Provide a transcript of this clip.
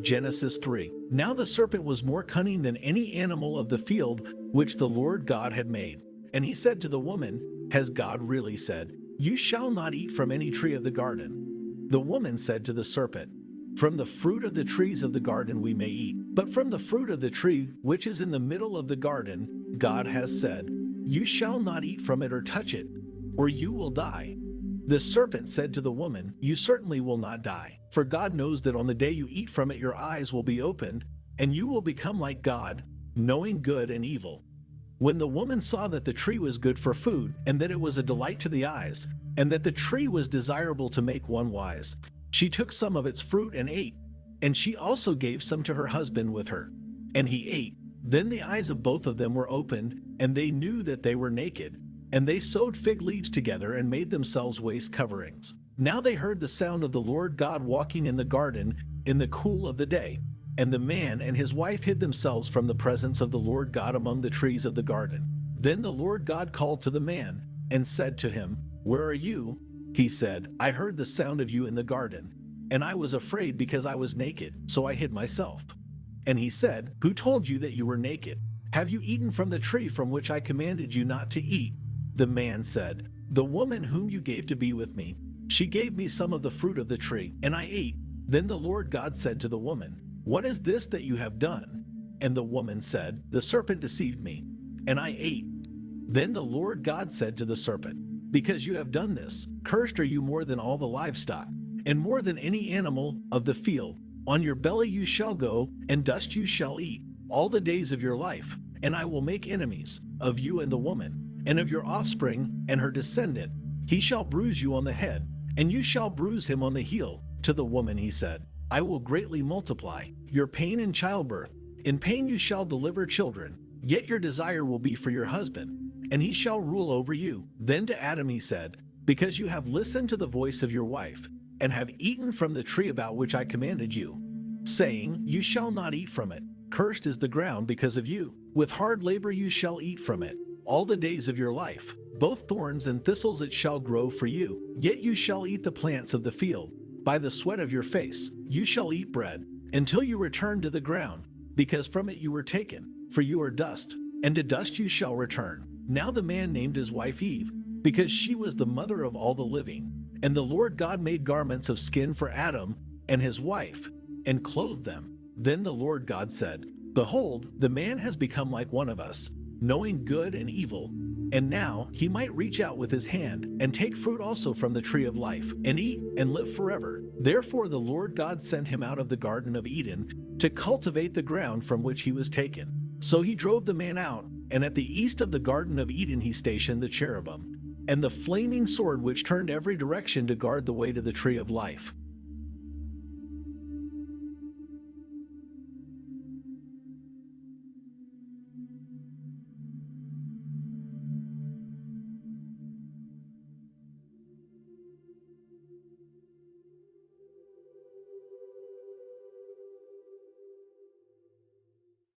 Genesis 3. Now the serpent was more cunning than any animal of the field which the Lord God had made. And he said to the woman, Has God really said, You shall not eat from any tree of the garden? The woman said to the serpent, From the fruit of the trees of the garden we may eat. But from the fruit of the tree which is in the middle of the garden, God has said, You shall not eat from it or touch it, or you will die. The serpent said to the woman, You certainly will not die, for God knows that on the day you eat from it your eyes will be opened, and you will become like God, knowing good and evil. When the woman saw that the tree was good for food, and that it was a delight to the eyes, and that the tree was desirable to make one wise, she took some of its fruit and ate, and she also gave some to her husband with her. And he ate. Then the eyes of both of them were opened, and they knew that they were naked. And they sewed fig leaves together and made themselves waist coverings. Now they heard the sound of the Lord God walking in the garden in the cool of the day. And the man and his wife hid themselves from the presence of the Lord God among the trees of the garden. Then the Lord God called to the man and said to him, Where are you? He said, I heard the sound of you in the garden, and I was afraid because I was naked, so I hid myself. And he said, Who told you that you were naked? Have you eaten from the tree from which I commanded you not to eat? The man said, The woman whom you gave to be with me, she gave me some of the fruit of the tree, and I ate. Then the Lord God said to the woman, What is this that you have done? And the woman said, The serpent deceived me, and I ate. Then the Lord God said to the serpent, Because you have done this, cursed are you more than all the livestock, and more than any animal of the field. On your belly you shall go, and dust you shall eat, all the days of your life. And I will make enemies of you and the woman, and of your offspring and her descendant. He shall bruise you on the head, and you shall bruise him on the heel. To the woman he said, I will greatly multiply your pain in childbirth. In pain you shall deliver children, yet your desire will be for your husband, and he shall rule over you. Then to Adam he said, Because you have listened to the voice of your wife, and have eaten from the tree about which I commanded you, saying, You shall not eat from it. Cursed is the ground because of you. With hard labor you shall eat from it all the days of your life. Both thorns and thistles it shall grow for you. Yet you shall eat the plants of the field. By the sweat of your face you shall eat bread, until you return to the ground, because from it you were taken, for you are dust, and to dust you shall return. Now the man named his wife Eve, because she was the mother of all the living. And the Lord God made garments of skin for Adam and his wife, and clothed them. Then the Lord God said, Behold, the man has become like one of us, knowing good and evil. And now he might reach out with his hand and take fruit also from the tree of life, and eat and live forever. Therefore the Lord God sent him out of the Garden of Eden to cultivate the ground from which he was taken. So he drove the man out, and at the east of the Garden of Eden he stationed the cherubim, and the flaming sword which turned every direction to guard the way to the tree of life.